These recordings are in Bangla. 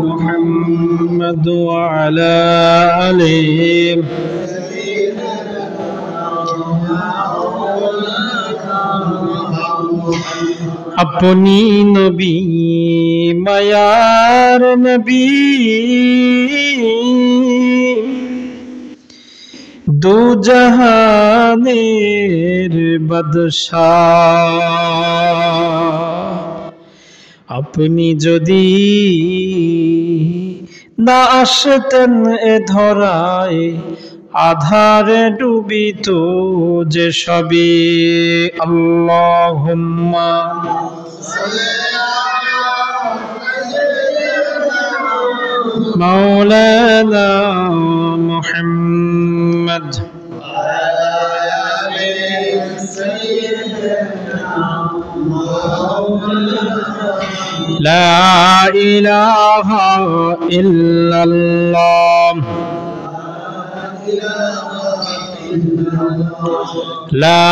محمد وعلى آله अपनी नबी मायार नबी दो जहानेर बादशाह अपनी जदि ना आसतेन ए धराए आधारे डूबित जे सबे अल्लाहुम्मा मौलाना मुहम्मद ला इलाहा इल्लल्लाह ला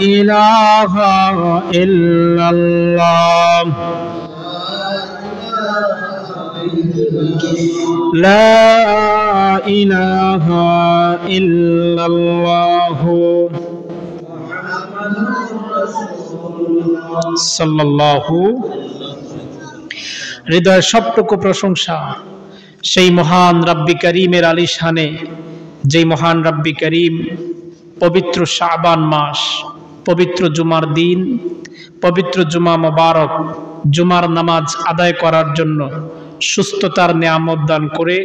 इलाहा इल्लल्लाह ला इलाहा इल्लल्लाह সাল্লাল্লাহু হৃদয়ের সবটুকু প্রশংসা সেই মহান রব্বি করিমের আলিশানে, যেই মহান রব্বি করিম পবিত্র শাবান মাস, পবিত্র জুমার দিন, পবিত্র জুমা মোবারক, জুমার নামাজ আদায় করার জন্য সুস্থতার নিয়ামত দান করে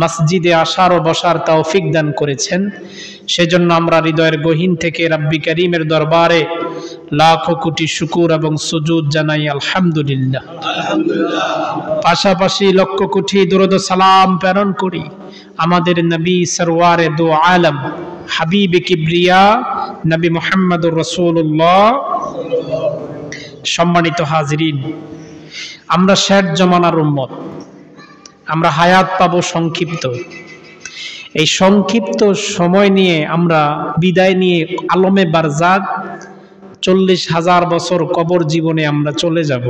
মসজিদে আসার ও বসার তৌফিক দান করেছেন। সেজন্য আমরা হৃদয়ের গহীন থেকে রব্বি করিমের দরবারে লাখো কোটি শুকর এবং সুজুদ জানাই আলহামদুলিল্লাহ। পাশাপাশি লক্ষ কোটি দরুদ ও সালাম প্রেরণ করি আমাদের নবী সরওয়ারে দো আলম হাবিবে কিবরিয়া নবী মুহাম্মদুর রাসূলুল্লাহ। সম্মানিত হাজিরিন, আমরা শেষ জমানার উম্মত, আমরা হায়াত পাবো সংক্ষিপ্ত। এই সংক্ষিপ্ত সময় নিয়ে আমরা বিদায় নিয়ে আলমে বারজাক 40,000 বছর কবর জীবনে আমরা চলে যাব।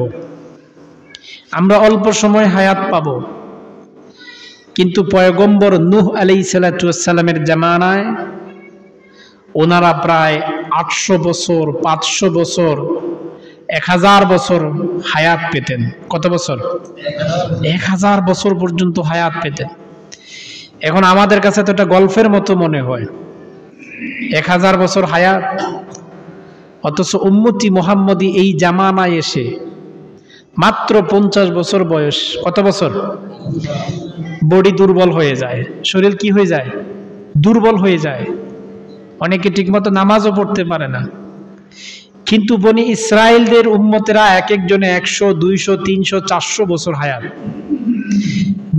আমরা অল্প সময় হায়াত পাব, কিন্তু পয়গম্বর নূহ আলাইহিস সালাতু ওয়াস সালামের জামানায় ওনারা প্রায় 800 বছর, 500 বছর, 1000 বছর হায়াত পেতেন। কত বছর? 1000 বছর পর্যন্ত হায়াত পেতেন। এখন আমাদের কাছে তো এটা গল্পের মতো মনে হয়, 1000 বছর হায়াত। অথচ উম্মতি মুহাম্মদী এই জামানায় এসে মাত্র 50 বছর বয়স, কত বছর? বডি দুর্বল হয়ে যায়, শরীর কি হয়ে যায়? দুর্বল হয়ে যায়। অনেকে ঠিকমতো নামাজও পড়তে পারে না। কিন্তু বনি ইসরায়েলদের উম্মতেরা এক একজনে 100, 200, 300, 400 বছর হায়াত।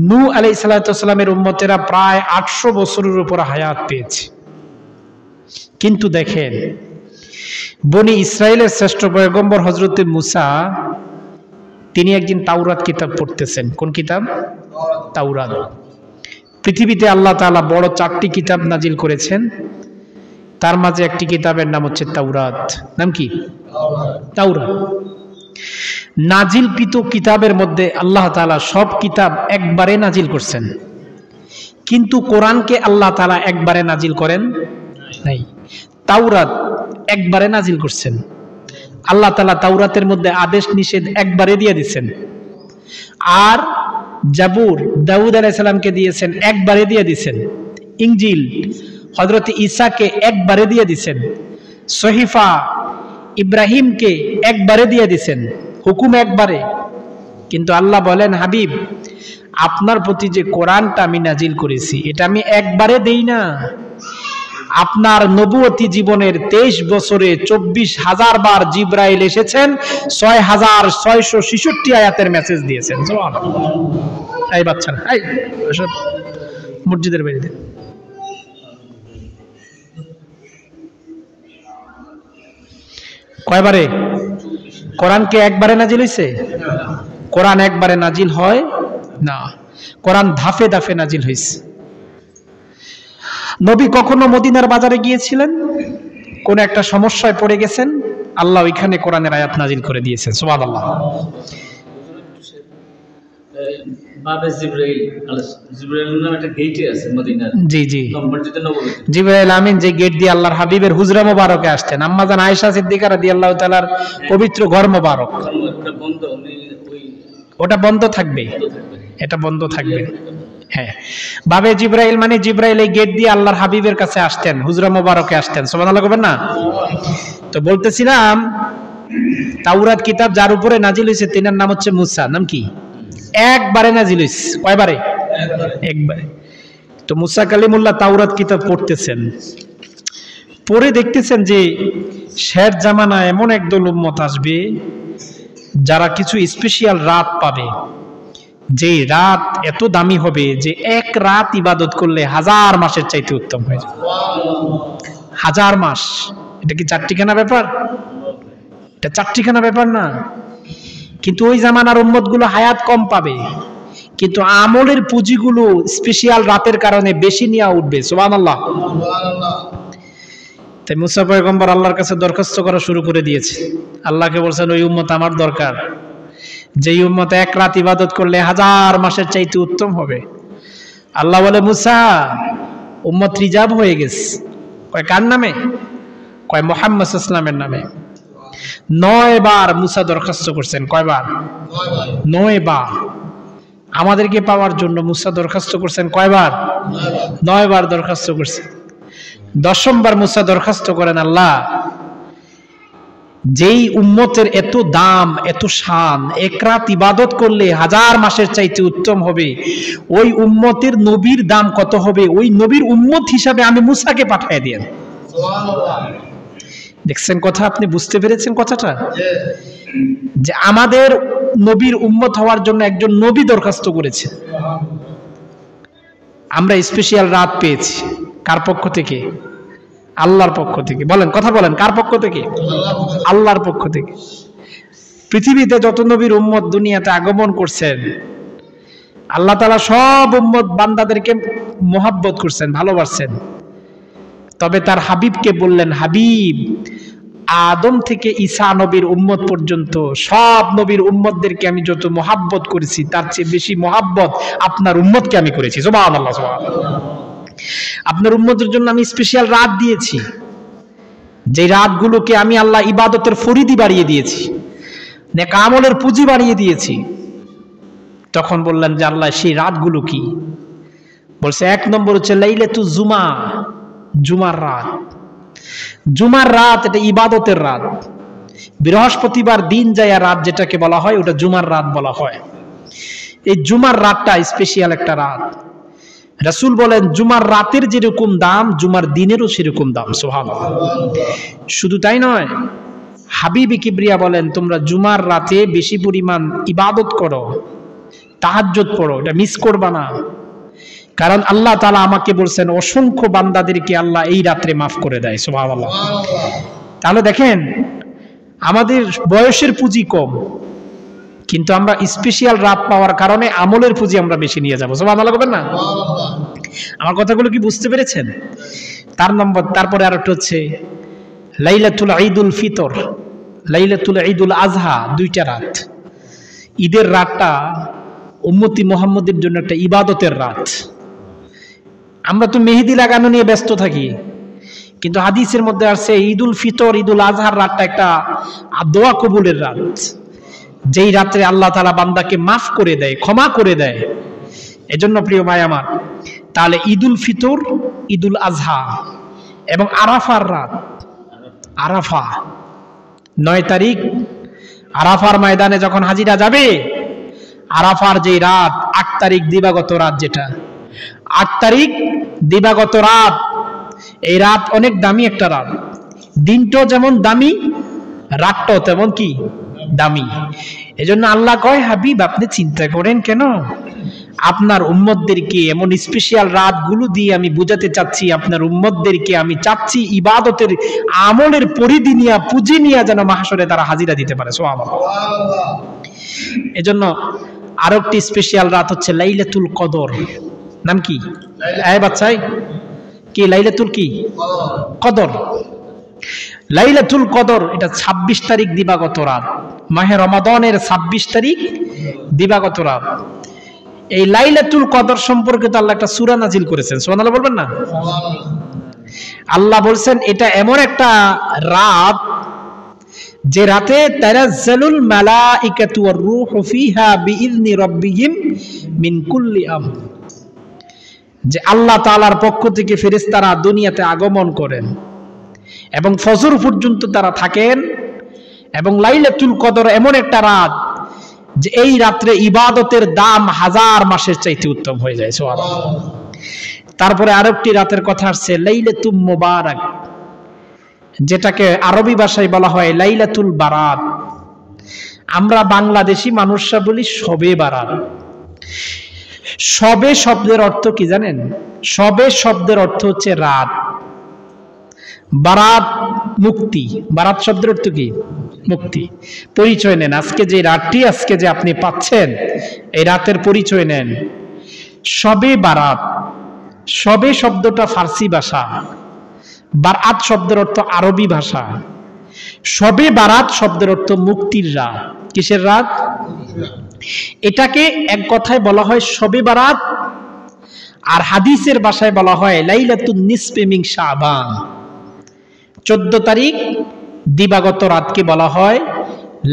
নূহ আলাইহিস সালাতু ওয়াস সালামের উম্মতেরা প্রায় 800 বছরের উপর হায়াত পেয়েছে। কিন্তু দেখেন, বনি ইসরায়েলের শ্রেষ্ঠ পয়গম্বর হযরতে মুসা, তিনি একদিন তাওরাত কিতাব পড়তেছেন। কোন কিতাব? তাওরাত। পৃথিবীতে আল্লাহ তাআলা বড় 4টি কিতাব নাজিল করেছেন, তার মাঝে একটি কিতাবের নাম হচ্ছে তাওরাত। নাম কি? তাওরাত। নাজিলকৃত কিতাবের মধ্যে আল্লাহ তাআলা সব কিতাব একবারে নাজিল করছেন, কিন্তু কোরআনকে আল্লাহ তাআলা একবারে নাজিল করেন নাই। তাওরাত একবারে নাজিল করছেন। আল্লাহ তাআলা তাওরাতের মধ্যে আদেশ নিষেধ একবারে দিয়ে দিয়েছেন। আর জাবুর দাউদ আলাইহিস সালামকে দিয়েছেন, একবারে দিয়ে দিয়েছেন। ইনজিল হযরত ঈসাকে একবারে দিয়ে দিয়েছেন। সহিফা ইব্রাহিমকে একবারে দিয়ে দিয়েছেন, হুকুম একবারে। কিন্তু আল্লাহ বলেন, হাবিব, আপনার প্রতি যে কোরআনটা আমি নাজিল করেছি, এটা আমি একবারে দেই না। আপনার নবুয়তি জীবনের 23 বছরে 24,000 বার জিবরাইল এসেছেন, 6,666 আয়াতের মেসেজ দিয়েছেন। সুবহানাল্লাহ। এই বাচ্চা না, এই সব মসজিদের বাইরে দেন। কয়বারে? কোরআনকে একবারে নাজিল হয়েছে? কোরআন একবারে নাজিল হয় না, কোরআন ধাপে ধাপে নাজিল হয়েছে। নবী কখনো মদিনার বাজারে গিয়েছিলেন, কোন একটা সমস্যায় পড়ে গেছেন, আল্লাহ ওইখানে কোরআনের আয়াত নাজিল করে দিয়েছেন। সুবহানাল্লাহ। জি জি, জিবরাইল আমিন যে গেট দিয়ে আল্লাহর হাবিবের হুজরা মোবারকে আসতেন, আম্মা জান আয়েশা সিদ্দিকা রাদিয়াল্লাহু তাআলার পবিত্র ঘর মোবারক, ওটা বন্ধ থাকবে, এটা বন্ধ থাকবে। হ্যাঁ, বাবে জিবরাইল মানে জিবরাইল এই গেট দিয়ে আল্লাহর হাবিবের কাছে আসতেন, হুজরা মোবারকে আসতেন। সুবহানাল্লাহ বলবেন না? তো বলতেছিলাম তাওরাত কিতাব যার উপরে নাজিল হয়েছে তিনার নাম হচ্ছে মুসা। নাম কি? একবারে নাজিল হয়েছে। কয়বারে? একবারে। তো মুসা কালিমুল্লাহ তাওরাত কিতাব পড়তেছেন, পরে দেখতেছেন যে শের জামানা এমন একদল উম্মত আসবে যারা কিছু স্পেশাল রাত পাবে, যে রাত এত দামি হবে যে এক রাত ইবাদত করলে 1000 মাসের চাইতে উত্তম হয়ে যাবে। 1000 মাস, এটা কি চারটিখানা ব্যাপার? এটা চারটিখানা ব্যাপার না। কিন্তু ওই জামানার উম্মত গুলো হায়াত কম পাবে, কিন্তু আমলের পুঁজিগুলো স্পেশাল রাতের কারণে বেশি নিয়ে উঠবে। সুবহানাল্লাহ। তাই মুসা পয়গম্বর আল্লাহর কাছে দরখাস্ত করা শুরু করে দিয়েছে। আল্লাহকে বলছেন ওই উম্মত আমার দরকার, যেই উম্মত এক রাত ইবাদত করলে 1000 মাসের চাইতে উত্তম হবে। আল্লাহ বলে মুসা উম্মত রিজার্ভ হয়ে গেছে। কয় কার নামে? কয় মুহাম্মদ সাল্লাল্লাহু আলাইহি ওয়াসাল্লামের নামে। 9 বার মুসা দরখাস্ত করছেন। কয়বার? 9 বার। আমাদেরকে পাওয়ার জন্য মুসা দরখাস্ত করছেন কয়বার? 9 বার দরখাস্ত করছেন। 10ম বার মুসা দরখাস্ত করেন, আল্লাহ যেই উম্মতের এত দাম এত শান, এক রাত ইবাদত করলে 1000 মাসের চাইতে উত্তম হবে, ওই উম্মতের নবীর দাম কত হবে? ওই নবীর উম্মত হিসাবে আমি মুসাকে পাঠিয়ে দেন। দেখছেন কথা? আপনি বুঝতে পেরেছেন কথাটা? যে আমাদের নবীর উম্মত হওয়ার জন্য একজন নবী দরখাস্ত করেছে। আমরা স্পেশাল রাত পেয়েছি। কার পক্ষ থেকে? আল্লাহর পক্ষ থেকে। বলেন, কথা বলেন, কার পক্ষ থেকে? আল্লাহর পক্ষ থেকে। পৃথিবীতে যত নবীর উম্মত দুনিয়াতে আগমন করছেন, আল্লাহ তাআলা সব উম্মত বান্দাদেরকে মোহাব্বত করছেন, ভালোবাসছেন। তবে তার হাবিবকে বললেন, হাবিব আদম থেকে ঈসা নবীর উম্মত পর্যন্ত সব নবীর উম্মতদেরকে আমি যত মোহাব্বত করেছি তার চেয়ে বেশি মোহাব্বত আপনার উম্মতকে আমি করেছি। সুবহানাল্লাহ। সুবহানাল্লাহ। আপনার উম্মতের জন্য আমি স্পেশাল রাত দিয়েছি, যে রাতগুলোকে আমি আল্লাহ ইবাদতের ফরিদি বাড়িয়ে দিয়েছি, নেক আমলের পুঁজি বাড়িয়ে দিয়েছি। তখন বললেন যে আল্লাহ সেই রাতগুলো কি? বলছে 1 নম্বর হচ্ছে লাইলাতুল জুমা, জুমার রাত। জুমার রাত এটা ইবাদতের রাত। বৃহস্পতিবার দিন যায় রাত যেটাকে বলা হয় ওটা জুমার রাত বলা হয়। এই জুমার রাতটা স্পেশাল একটা রাত। রাসূল বলেন জুমার রাতের যেরকম দাম জুমার দিনেরও সেরকম দাম। সুবহানাল্লাহ। শুধু তাই নয়, হাবিবে কিবরিয়া বলেন তোমরা জুমার রাতে বেশি পরিমাণ ইবাদত করো, তাহাজ্জুদ পড়ো, এটা মিস করবা না। কারণ আল্লাহ তাআলা আমাকে বলছেন অসংখ্য বান্দাদেরকে আল্লাহ এই রাত্রে মাফ করে দেয়। সুবহানাল্লাহ। তাহলে দেখেন আমাদের বয়সের পুঁজি কম, কিন্তু আমরা স্পেশাল রাত পাওয়ার কারণে আমলের পুঁজি আমরা বেশি নিয়ে যাবো। সুবহানাল্লাহ বলবেন না? আমার কথাগুলো কি বুঝতে পেরেছেন? তারপরে আর একটা হচ্ছে লাইলাতুল ঈদুল ফিতর, লাইলাতুল ঈদুল আজহা, 2টা রাত। ঈদের রাতটা উম্মতি মুহাম্মদের জন্য একটা ইবাদতের রাত। আমরা তো মেহেদি লাগানো নিয়ে ব্যস্ত থাকি, কিন্তু হাদিসের মধ্যে আসছে ঈদুল ফিতর ঈদুল আজহার রাতটা একটা দোয়া কবুলের রাত, যেই রাত্রে আল্লাহ তাআলা বান্দাকে মাফ করে দেয়, ক্ষমা করে দেয়। এজন্য প্রিয় ভাই আমার, তাহলে ঈদুল ফিতর, ঈদুল আজহা এবং আরাফার রাত, আরাফা 9 তারিখ আরাফার ময়দানে যখন হাজিরা যাবে, আরাফার যে রাত 8 তারিখ দিবাগত রাত, যেটা 8 তারিখ দিবাগত রাত, এই রাত অনেক দামি একটা রাত। দিনটাও যেমন দামি, রাতটাও তেমন কি দামি। এজন্য আল্লাহ কয় হাবিব আপনি চিন্তা করেন কেন? আপনার উম্মতদেরকে এমন স্পেশাল রাতগুলো দিয়ে আমি বুঝাতে চাচ্ছি, আপনার উম্মতদেরকে আমি চাচ্ছি ইবাদতের আমলের পরিধি নিয়ে পুঁজি নিয়ে যেন মাহশরে তারা হাজিরা দিতে পারে। সুবহানাল্লাহ। এজন্য আরো একটি স্পেশাল রাত হচ্ছে লাইলাতুল কদর। নাম কি? এই বাচ্চাই কি লাইলাতুল কি কদর? লাইলাতুল কদর এটা 26 তারিখ দিবাগত রাত, মাহে রমাদানের 26 তারিখ দিবাগত রাত। এই লাইলাতুল কদর সম্পর্কে তো আল্লাহ একটা সূরা নাজিল করেছেন, সুবহানাল্লাহ বলবেন না? আল্লাহ বলছেন এটা এমন একটা রাত যে রাতে তানাজ্জালুল মালাইকাতু ওয়ার রূহু ফিহা বিইذনি রাব্বিহিম মিন কুল্লি আমর, যে আল্লাহ তাআলার পক্ষ থেকে ফেরেশতারা দুনিয়াতে আগমন করেন এবং ফজর পর্যন্ত তারা থাকেন। এবং লাইলাতুল কদর এমন একটা রাত যে এই রাত্রে ইবাদতের দাম 1000 মাসের চাইতে উত্তম হয়ে যায়, সুবহানাল্লাহ। তারপরে আরেকটি রাতের কথা আসছে লাইলাতুল মুবারাক, যেটাকে আরবি ভাষায় বলা হয় লাইলাতুল বারাত। আমরা বাংলাদেশি মানুষরা বলি শবে বারাত। শবে শব্দের অর্থ কি জানেন? শবে শব্দের অর্থ হচ্ছে রাত, বারাত মুক্তি। বারাত শব্দের অর্থ কি? মুক্তি। পরিচয় নেন, আজকে যে রাতটি আজকে যে আপনি পাচ্ছেন এই রাতের পরিচয় নেন। শবে বারাত, শবে শব্দটা ফার্সি ভাষা, বারাত শব্দের অর্থ আরবি ভাষা। শবে বারাত শব্দের অর্থ মুক্তির রাত। কিসের রাত? এটাকে এক কথায় বলা হয় শবে বারাত, আর হাদিসের ভাষায় বলা হয় লাইলাতুন নিসফি মিন শাবান। 14 তারিখ দিবাগত রাতকে বলা হয়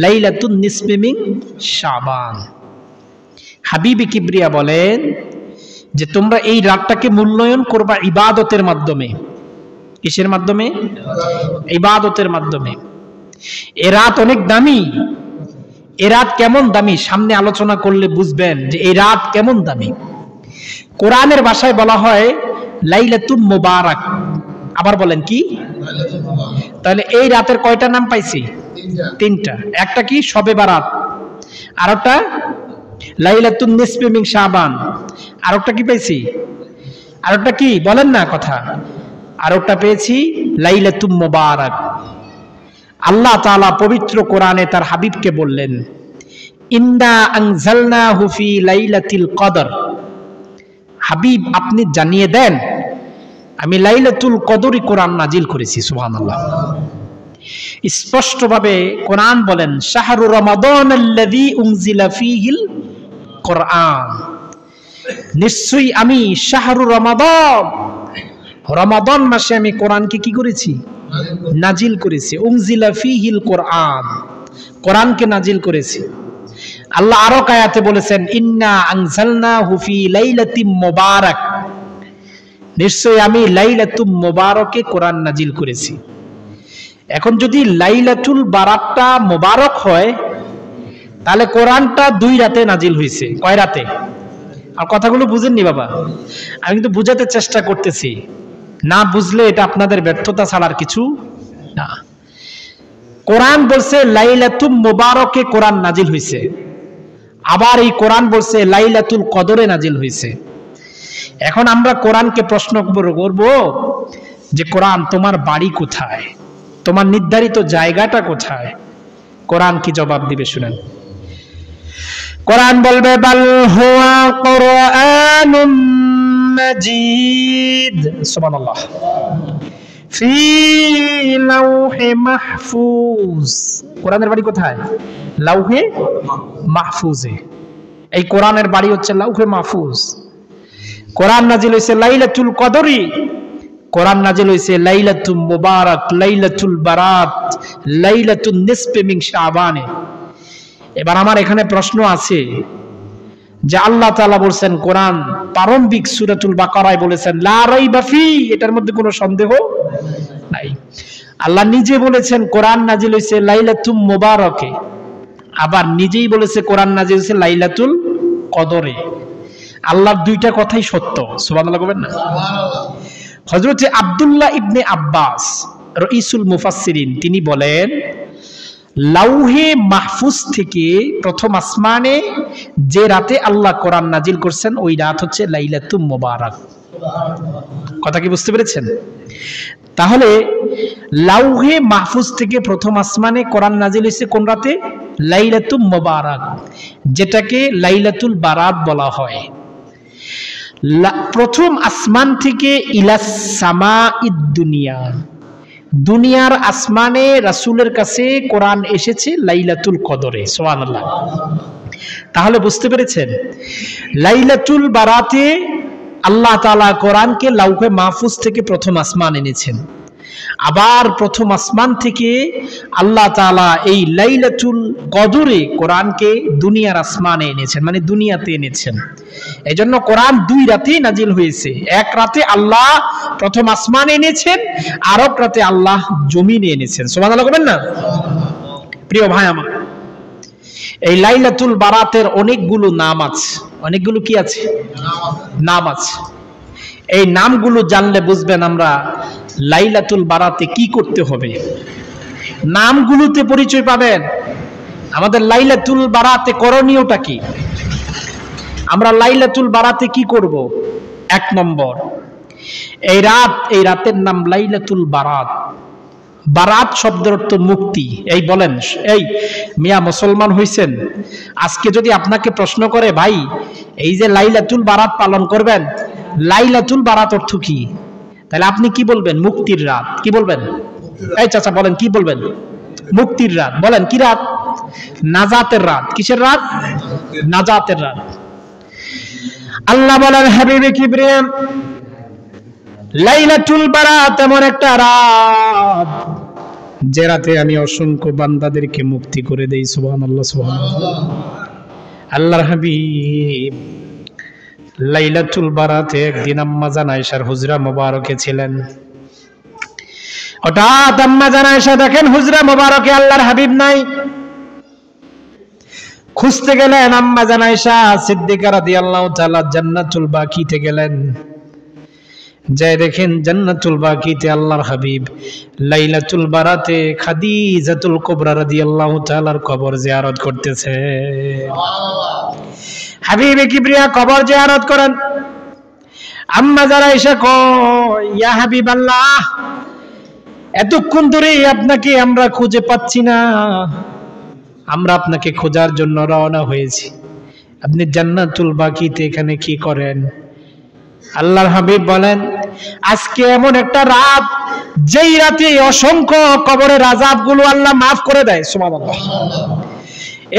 লাইলাতুন নিসফি মিন শাবান। হাবিবে কিবরিয়া বলেন যে তোমরা এই রাতটাকে মূল্যায়ন করবা ইবাদতের মাধ্যমে। কিসের মাধ্যমে? ইবাদতের মাধ্যমে। এ রাত অনেক দামি। এ রাত কেমন দামি সামনে আলোচনা করলে বুঝবেন যে এই রাত কেমন দামি। কোরআনের ভাষায় বলা হয় লাইলাতুল মুবারাক। আবার বলেন কি? তাহলে এই রাতের কয়টা নাম পাইছি? তিনটা। একটা কি? শবে বারাত, আরেকটা লাইলাতুন নিসফি মিন শাবান, আরেকটা কি পাইছি? আরেকটা কি বলেন না কথা? আরেকটা পেয়েছি লাইলাতুল মুবারাক। আল্লাহ তাআলা পবিত্র কোরআনে তার হাবিবকে বললেন ইন্না আনজালনাহু ফি লাইলাতিল কদর। হাবিব আপনি জানিয়ে দেন আমি লাইলাতুল কদরে কোরআন নাজিল করেছি। সুবহানাল্লাহ। স্পষ্টভাবে কোরআন বলেন শাহরু রমাদানাল্লাযী উনজিলা ফীহিল কোরআন, নিশ্চয়ই আমি শাহরু রমাদান, রমাদান মাসে আমি কোরআনকে কি করেছি? নাজিল করেছি। উনজিলা ফীহিল কোরআন, কোরআনকে নাজিল করেছি। আল্লাহ আরো আয়াতে বলেছেন ইন্না আনজালনাহু ফি লাইলাতিম মুবারাক, নিশ্চয়ই আমি লাইলাতুল মুবারাকে কোরআন নাজিল করেছি। এখন যদি লাইলাতুল বারাতটা মুবারক হয় তাহলে কোরআনটা 2 রাতে নাজিল হয়েছে। কয় রাতে? আর কথাগুলো বুঝেননি বাবা, আমি কিন্তু বুঝাতে চেষ্টা করতেছি। না বুঝলে এটা আপনাদের ব্যর্থতা ছাড়ার কিছু না। কোরআন বলছে লাইলাতুল মুবারাকে কোরআন নাজিল হয়েছে, আবার এই কোরআন বলছে লাইলাতুল কদরে নাজিল হয়েছে। এখন আমরা কোরআনকে প্রশ্ন করব যে কোরআন তোমার বাড়ি কোথায়, তোমার নির্ধারিত জায়গাটা কোথায়? কোরআন কি জবাব দিবে শুনেন। কোরআন বলবে বাল হুয়া কুরআনুম মাজিদ, সুবহানাল্লাহ, ফি লাউহে মাহফুজ। কোরআনের বাড়ি কোথায়? লাউহে মাহফুজে। এই কোরআনের বাড়ি হচ্ছে লাউহে মাহফুজ। কোরআন নাজিল হয়েছে লাইলাতুল কদরি, কোরআন নাজিল হয়েছে লাইলাতুল মুবারাক, লাইলাতুল বারাত, লাইলাতুন নিসফি মিন শাবানে। এবার আমার এখানে প্রশ্ন আছে যে আল্লাহ তাআলা বলেন কোরআন প্রারম্ভিক সূরাতুল বাকারায় বলেছেন লা রাইবা ফি, এটার মধ্যে কোনো সন্দেহ নাই। আল্লাহ নিজে বলেছেন কোরআন নাজিল হয়েছে লাইলাতুল মুবারাকে, আবার নিজেই বলেছে কোরআন নাজিল হয়েছে লাইলাতুল কদরে। আল্লাহর দুইটা কথাই সত্য। সুবহানাল্লাহ বলবেন না? হযরত আব্দুল্লাহ ইবনে আব্বাস রাইসুল মুফাসসিরিন তিনি বলেন লাউহে মাহফুজ থেকে প্রথম আসমানে যে রাতে আল্লাহ কোরআন নাজিল করছেন ওই রাত হচ্ছে লাইলাতুল মুবারাক। কথা কি বুঝতে পেরেছেন? তাহলে লাউহে মাহফুজ থেকে প্রথম আসমানে কোরআন নাজিল হয়েছে কোন রাতে? লাইলাতুল মুবারাক, যেটাকে লাইলাতুল বারাত বলা হয়। প্রথম আসমান থেকে ইলাস সামাইদ দুনিয়া, দুনিয়ার আসমানে রাসূলের কাছে কোরআন এসেছে লাইলাতুল কদরে, সুবহানাল্লাহ। তাহলে বুঝতে পেরেছেন, লাইলাতুল বারাতে আল্লাহ তাআলা কোরআনকে লাউহে মাহফুজ থেকে প্রথম আসমান এনেছেন। আবার প্রথম আসমান থেকে আল্লাহ তাআলা এই লাইলাতুল কদরে কোরআনকে দুনিয়ার আসমানে এনেছেন, মানে দুনিয়াতে এনেছেন। এজন্য কোরআন 2 রাতে নাজিল হয়েছে। এক রাতে আল্লাহ প্রথম আসমানে এনেছেন, আর এক রাতে আল্লাহ জমিনে এনেছেন। সুবহানাল্লাহ বলবেন না? প্রিয় ভাই আমার, এই লাইলাতুল বারাতের অনেকগুলো নাম আছে। অনেকগুলো কি আছে? নাম আছে। এই নামগুলো জানলে বুঝবেন আমরা লাইলাতুল বারাতে কি করতে হবে। নামগুলোতে পরিচয় পাবেন আমাদের লাইলাতুল বারাতে করণীয়টা কি। আমরা লাইলাতুল বারাতে কি করব? 1 নম্বর, এই রাতের নাম লাইলাতুল বারাত। বারাত শব্দের অর্থ মুক্তি। এই বলেন, এই মিয়া মুসলমান হইছেন, আজকে যদি আপনাকে প্রশ্ন করে ভাই এই যে লাইলাতুল বারাত পালন করবেন, লাইলাতুল বারাত অর্থ কি, তাহলে আপনি কি বলবেন? মুক্তির রাত। কি বলবেন? এই চাচা বলেন, কি বলবেন? মুক্তির রাত। বলেন কি রাত? নাজাতের রাত। কিসের রাত? নাজাতের রাত। আল্লাহ বলেন, হাবিবে কিবরিয়া, লাইলাতুল বারাত এমন একটা রাত যে রাতে আমি অসংখ্য বান্দাদেরকে মুক্তি করে দেই। সুবহানাল্লাহ, সুবহানাল্লাহ। আল্লাহর হাবিব লাইলাতুল বারাতে একদিন আম্মা জান আয়েশার হুজরা মোবারকে ছিলেন। হঠাৎ আম্মা জান আয়েশা দেখেন হুজরা মোবারকে আল্লাহর হাবিব নাই। খুঁজতে গেলেন। আম্মা জান আয়েশা সিদ্দিকা রাদিয়াল্লাহু তাআলা জান্নাতুল বাকিতে গেলেন। যাই দেখেন জান্নাতুল বাকিতে আল্লাহর হাবিব লাইলাতুল বারাতে খাদিজাতুল কুবরা রাদিয়াল্লাহু তাআলার কবর জিয়ারত করতেছে। সুবহানাল্লাহ। হাবিবে কিবরিয়া কবর জিয়ারত করেন। আম্মা যারা এসে কয়, ইয়া হাবিবাল্লাহ, এতক্ষণ ধরে আপনাকে আমরা খুঁজে পাচ্ছি না, আমরা আপনাকে খোঁজার জন্য রওনা হয়েছি, আপনি জান্নাতুল বাকিতে এখানে কি করেন? আল্লাহর হাবিব বলেন, আজকে এমন একটা রাত যেই রাতে অসংখ্য কবরের আযাবগুলো আল্লাহ মাফ করে দেয়। সুবহানাল্লাহ।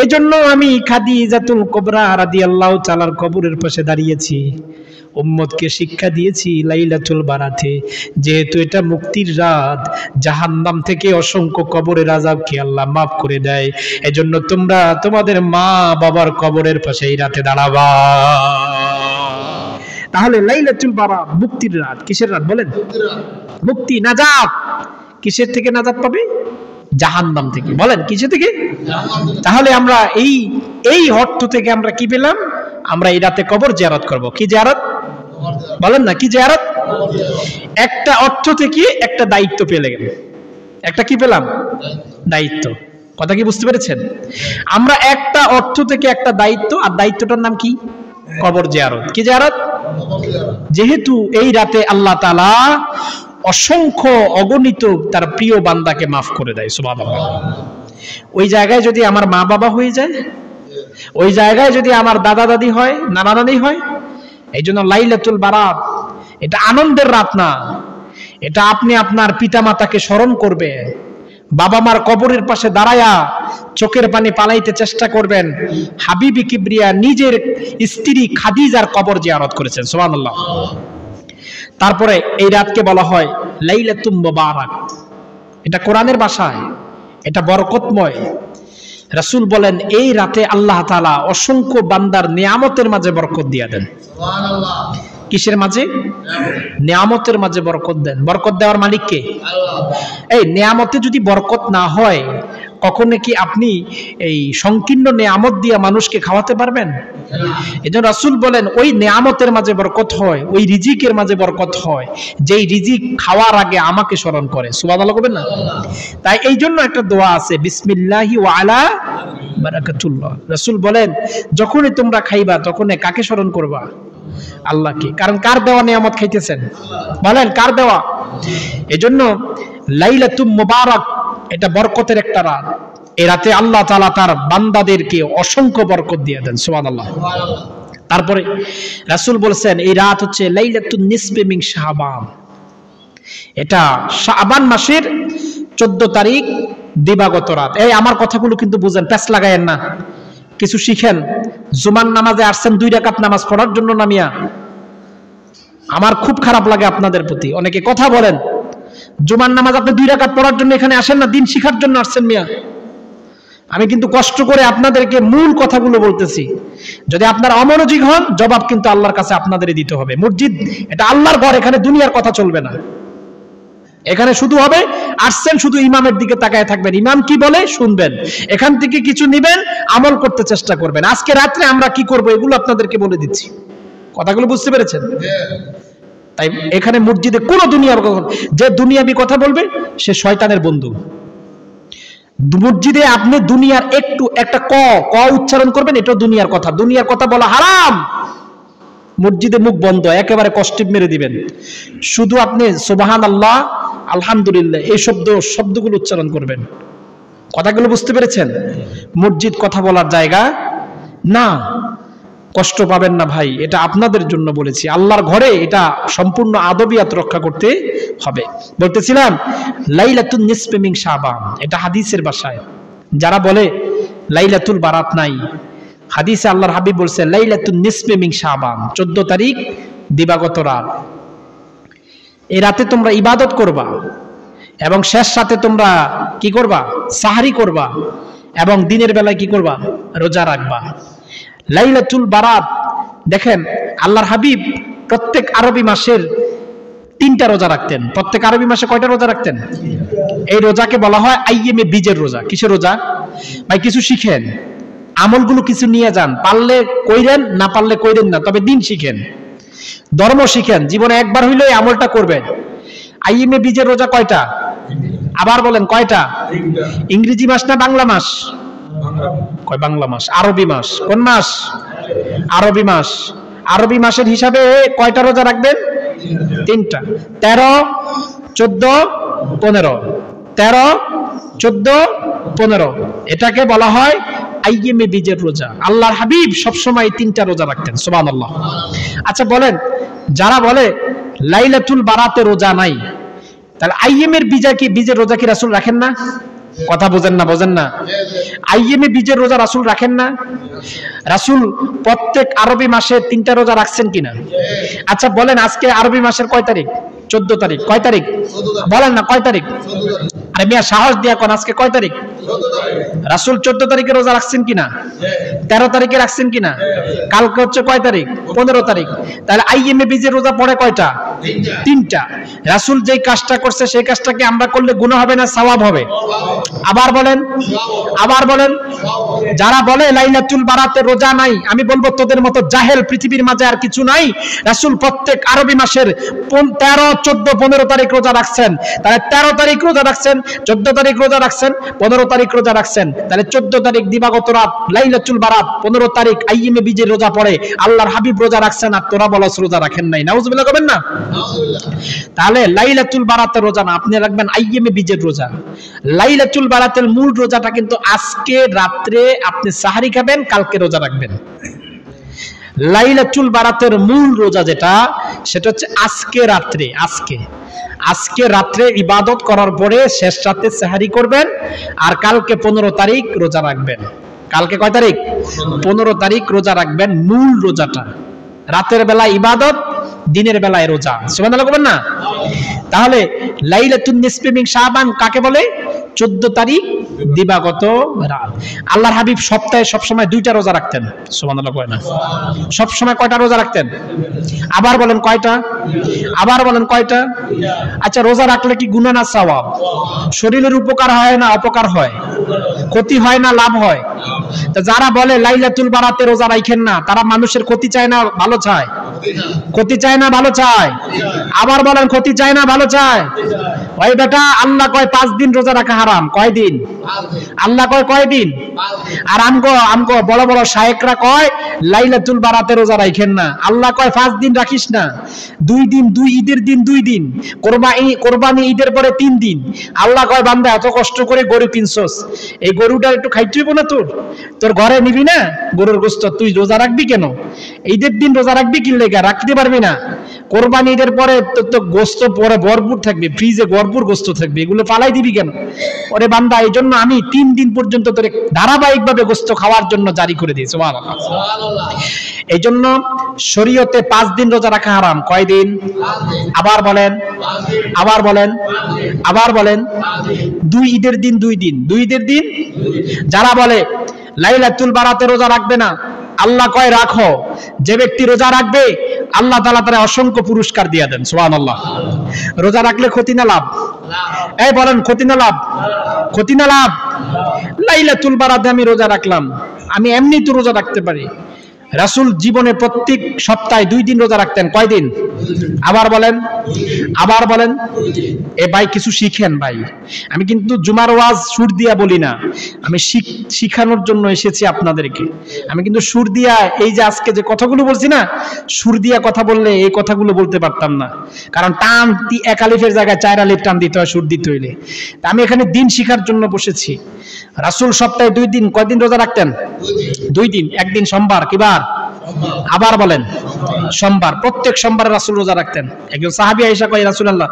এই জন্য আমি খাদিজাতুল কুবরা রাদিয়াল্লাহু তাআলার কবরের পাশে দাঁড়িয়েছি, উম্মতকে শিক্ষা দিয়েছি লাইলাতুল বারাতে, যেহেতু এটা মুক্তির রাত, জাহান্নাম থেকে অসংখ্য কবরের আযাবকে আল্লাহ মাফ করে দেয়। এজন্য তোমরা তোমাদের মা বাবার কবরের পাশে এই রাতে দাঁড়াবা। তাহলে লাইলাতুল বারাত মুক্তির রাত। কিসের রাত বলেন? মুক্তি, নাজাত। কিসের থেকে নাজাত পাবে? জাহান্নাম থেকে। বলেন কিসের থেকে? তাহলে আমরা এই অর্থ থেকে আমরা কি পেলাম? আমরা এই রাতে কবর জিয়ারত করব। কি জিয়ারত? বলেন না, কি জিয়ারত? একটা অর্থ থেকে একটা দায়িত্ব পেলে গেল। একটা কি পেলাম? দায়িত্ব। কথা কি বুঝতে পেরেছেন? আমরা একটা অর্থ থেকে একটা দায়িত্ব, আর দায়িত্বটার নাম কি? কবর জিয়ারত। কি জিয়ারত? যেহেতু এই রাতে আল্লাহ তাআলা অসংখ্য অগণিত তার প্রিয় বান্দাকে মাফ করে দেয়। সুবহানাল্লাহ। ওই জায়গায় যদি আমার মা বাবা হয়ে যায়, ওই জায়গায় যদি আমার দাদা দাদি হয়, নানা নানি হয়, এই জন্য লাইলাতুল বারাত এটা আনন্দের রাত না, এটা আপনি আপনার পিতা মাতাকে স্মরণ করবে, বাবা মার কবরের পাশে দাঁড়ায়া চোখের পানি পালাইতে চেষ্টা করবেন। হাবিবি কিবরিয়া নিজের স্ত্রী খাদিজার কবর জিয়ারত করেছেন। সুবহানাল্লাহ। তারপরে এই রাতকে বলা হয় লাইলাতুম মুবারাক। এটা কোরআনের ভাষায়, এটা বরকতময়। রাসূল বলেন এই রাতে আল্লাহ তাআলা অসংখ্য বান্দার নিয়ামতের মাঝে বরকত দিয়ে দেন। সুবহানাল্লাহ। কিসের মাঝে? নিয়ামতের মাঝে বরকত দেন। বরকত দেওয়ার মালিক কে? আল্লাহ। এই নিয়ামতে যদি বরকত না হয়, কখনো কি আপনি এই সংকীর্ণ নিয়ামত দিয়ে মানুষকে খাওয়াতে পারবেন? এজন্য রাসূল বলেন ওই নিয়ামতের মাঝে বরকত হয়, ওই রিজিকের মাঝে বরকত হয় যেই রিজিক খাওয়ার আগে আমাকে স্মরণ করে। সুবহানাল্লাহ বলবেন না? তাই এই জন্য একটা দোয়া আছে, বিসমিল্লাহি ওয়া আলা বারাকাতুল্লাহ। রাসূল বলেন যখনই তোমরা খাইবা তখনই কাকে স্মরণ করবা? আল্লাহকে। কারণ কার দেওয়া নিয়ামত খাইতেছেন? বলেন কার দেওয়া? এজন্য লাইলাতুম মুবারাক এটা বরকতের একটা রাত। এই রাতে আল্লাহ তাআলা তার বান্দাদেরকে অসংখ্য বরকত দিয়ে দেন। সুবহানাল্লাহ। তারপরে রাসূল বলেছেন এই রাত হচ্ছে লাইলাতুন নিসফি মিন শাবান। এটা শাবান মাসের 14 তারিখ দিবাগত রাত। এই আমার কথাগুলো কিন্তু বুঝেন, প্যাচ লাগায়েন না, কিছু শিখেন। জুমার নামাজে আসছেন 2 রাকাত নামাজ পড়ার জন্য নামিয়া, আমার খুব খারাপ লাগে আপনাদের প্রতি। অনেকে কথা বলেন, জুমার নামাজ আপনি 2 রাকাত পড়ার জন্য এখানে আসেন না, দিন শিখার জন্য আসছেন মিয়া। আমি কিন্তু কষ্ট করে আপনাদেরকে মূল কথাগুলো বলতেছি। যদি আপনারা অমনোযোগী হন, জবাব কিন্তু আল্লাহর কাছে আপনাদেরই দিতে হবে। মসজিদ এটা আল্লাহর ঘর, এখানে দুনিয়ার কথা চলবে না। এখানে শুধু হবে আসছেন, শুধু ইমামের দিকে তাকায় থাকবেন, ইমাম কি বলে শুনবেন, এখান থেকে কিছু নিবেন, আমল করতে চেষ্টা করবেন। আজকে রাত্রে আমরা কি করব এগুলো আপনাদেরকে বলে দিচ্ছি। কথাগুলো বুঝতে পেরেছেন? তাই এখানে মসজিদে কোনো দুনিয়ার কথা, যে দুনিয়াবি কথা বলবে সে শয়তানের বন্ধু। মসজিদে আপনি দুনিয়ার একটা ক উচ্চারণ করবেন, এটাও দুনিয়ার কথা। দুনিয়ার কথা বলা হারাম। মসজিদে মুখ বন্ধ, একেবারে কষ্টিপ মেরে দিবেন। শুধু আপনি সুবহানাল্লাহ, আলহামদুলিল্লাহ এই শব্দগুলো উচ্চারণ করবেন। কথাগুলো বুঝতে পেরেছেন? মসজিদ কথা বলার জায়গা না, কষ্ট পাবেন না ভাই, এটা আপনাদের জন্য বলেছি। আল্লাহর ঘরে এটা সম্পূর্ণ আদবিয়াত রক্ষা করতে হবে। বলতেছিলাম লাইলাতুন নিসফি মিন শাবান, এটা হাদিসের ভাষায়। যারা বলে লাইলাতুল বারাত নাই, হাদিসে আল্লাহর হাবিব বলছে লাইলাতুন নিসফি মিন শাবান, 14 তারিখ দিবাগত রাত। এই রাতে তোমরা ইবাদত করবা এবং শেষ রাতে তোমরা কি করবা? সাহারি করবা এবং দিনের বেলায় কি করবা? রোজা রাখবা। লাইলাতুল বারাত, দেখেন আল্লাহর হাবিব প্রত্যেক আরবি মাসের 3টা রোজা রাখতেন। প্রত্যেক আরবি মাসে কয়টা রোজা রাখতেন? এই রোজাকে বলা হয় আইয়েমে বীজের রোজা। কিসের রোজা? ভাই কিছু শিখেন, আমলগুলো কিছু নিয়ে যান, পারলে কইরেন, না পারলে কইরেন না, তবে দিন শিখেন, ধর্ম শিখেন। জীবনে একবার হইলে এই আমলটা করবেন। আইয়েমে বীজের রোজা কয়টা? আবার বলেন কয়টা? ইংরেজি মাস না বাংলা মাস? কয় বাংলা মাস, আরবি মাস। কোন মাস? আরবি মাস। আরবি মাসের হিসাবে কয়টা রোজা রাখবেন? 3টা। 13, 14, 15। 13, 14, 15 এটাকে বলা হয় আইয়েমে বীজের রোজা। আল্লাহর হাবিব সবসময় 3টা রোজা রাখতেন। সুবহানাল্লাহ। আচ্ছা বলেন, যারা বলে লাইলাতুল বারাতে রোজা নাই, তাহলে আইয়েমের বীজের রোজা কি রাসূল রাখেন না? কথা বোঝেন না? আইয়েমে বীজের রোজা রাসূল রাখেন না? রাসূল প্রত্যেক আরবি মাসে 3টা রোজা রাখছেন কিনা? আচ্ছা বলেন, আজকে আরবি মাসের কয় তারিখ? 14 তারিখ। কয় তারিখ বলেন না? কয় তারিখ? আরে মিয়া সাহস দিয়া কোন, আজকে কয় তারিখ? রাসূল 14 তারিখে রোজা রাখছেন কিনা? 13 তারিখে রাখছেন কিনা? কালকে হচ্ছে কয় তারিখ? 15 তারিখ। তাহলে আইয়েমে বীজের রোজা পড়ে কয়টা? 3টা। রাসূল যেই কাজটা করছে সেই কাজটাকে আমরা করলে গুনাহ হবে না সওয়াব হবে? আবার বলেন। যারা বলে লাইলাতুল বারাতে রোজা নাই, আমি বলবো তোদের মতো জাহেল পৃথিবীর মাঝে আর কিছু নাই। রাসূল প্রত্যেক আরবি মাসের 13, 14, 15 তারিখ রোজা রাখছেন। তাহলে 13 তারিখ রোজা রাখছেন, 14 তারিখ রোজা রাখছেন, 15 তারিখ রোজা রাখছেন। তাহলে 14 তারিখ দিবাগত রাত লাইলাতুল বারাত, 15 তারিখ আইয়েমে বীজের রোজা পড়ে। আল্লাহর হাবিব রোজা রাখছেন আর তোরা বলছ রোজা রাখেন নাই। নাউজুবিল্লাহ করবেন না? তাহলে লাইলাতুল বারাতের রোজা না, আপনি রাখবেন আইয়েমে বীজের রোজা। লাইলাতুল বারাতের মূল রোজাটা কিন্তু আজকে রাত্রে আপনি সাহারি খাবেন, কালকে রোজা রাখবেন। লাইলাতুল বারাতের মূল রোজা যেটা, সেটা হচ্ছে আজকে রাত্রে ইবাদত করার পরে শেষ রাতে সাহারি করবেন আর কালকে 15 তারিখ রোজা রাখবেন। কালকে কয় তারিখ? 15 তারিখ রোজা রাখবেন। মূল রোজাটা রাতের বেলা ইবাদত, দিনের বেলায় রোজা। সুবহানাল্লাহ করবেন না? তাহলে লাইলাতুন নিসফি মিন শাবান কাকে বলে? 14 তারিখ দিবাগত রাত। আল্লাহর হাবিব সপ্তাহে সবসময় 2টা রোজা রাখতেন। সুবহানাল্লাহ কয় না? সবসময় কয়টা রোজা রাখতেন? আবার বলেন কয়টা? আচ্ছা রোজা রাখলে কি গুনাহ না সওয়াব? শরীরের উপকার হয় না অপকার হয়? ক্ষতি হয় না লাভ হয়? তো যারা বলে লাইলাতুল বারাতে রোজা রাখেন না, তারা মানুষের ক্ষতি চায় না ভালো চায়? ক্ষতি চায় না ভালো চায়? আবার বলেন ক্ষতি চায় না ভালো চায়? ওই বেটা, আল্লাহ কয় 5 দিন রোজা রাখা হারাম। কয় দিন? আল্লাহ কয় কয় দিন? আর আমগো বড় বড় শায়েখরা কয় লাইলাতুল বারাতে রোজা রাখেন না। আল্লাহ কয় 5 দিন রাখিস না, 2 দিন, 2 ঈদের দিন 2 দিন, কোরবানি ঈদের পরে 3 দিন। আল্লাহ কয় বান্দা এত কষ্ট করে গরু কিনছস, এই গরুটা একটু খাইতে হইব না? তোর ঘরে নিবি না গরুর গোশত? তুই রোজা রাখবি কেন? ঈদের দিন রোজা রাখবি কি লেগা? রাখতে পারবি না। কোরবানি ঈদের পরে তো গোস্ত পরে ভরপুর থাকবে, ফ্রিজে ভরপুর গোস্ত থাকবে, এগুলো ফালাই দিবি কেন? ওরে বান্দা, এই জন্য আমি 3 দিন পর্যন্ত তোরে ধারাবাহিকভাবে গোস্ত খাওয়ার জন্য জারি করে দিয়েছি। সুবহানাল্লাহ। এই জন্য শরীয়তে 5 দিন রোজা রাখা হারাম। কয় দিন? আবার বলেন, আবার বলেন, আবার বলেন। 2 ঈদের দিন, 2 দিন, 2 ঈদের দিন। যারা বলে লাইলাতুল বারাতে রোজা রাখবে না, আল্লাহ কয় রাখো। যে ব্যক্তি রোজা রাখবে আল্লাহ তাআলা তারে অসংখ্য পুরস্কার দিয়ে দেন। সুবহানাল্লাহ। রোজা রাখলে ক্ষতি না লাভ? এই বলেন, ক্ষতি না লাভ? ক্ষতি না লাভ? লাইলাতুল বারাতে আমি রোজা রাখলাম, আমি এমনি তো রোজা রাখতে পারি। রাসূল জীবনে প্রত্যেক সপ্তাহে 2 দিন রোজা রাখতেন। কয় দিন? আবার বলেন, আবার বলেন। এ ভাই কিছু শিখেন ভাই। আমি কিন্তু জুমার ওয়াজ সুর দিয়া বলি না, আমি শিখানোর জন্য এসেছি আপনাদেরকে। আমি কিন্তু সুর দিয়া, এই যে আজকে যে কথাগুলো বলছি না, সুর দিয়া কথা বললে এই কথাগুলো বলতে পারতাম না, কারণ টান 1 আলিফের জায়গায় 4 আলিফ টান দিতে হয় সুর দিতে হইলে। তা আমি এখানে দিন শিখার জন্য বসেছি। রাসূল সপ্তাহে 2 দিন, কয় দিন রোজা রাখতেন? 2 দিন। একদিন সোমবার, কি বার? আবার বলেন, সোমবার। প্রত্যেক সোমবারে রাসূল রোজা রাখতেন। একজন সাহাবী আয়েশা কয়, রাসূলুল্লাহ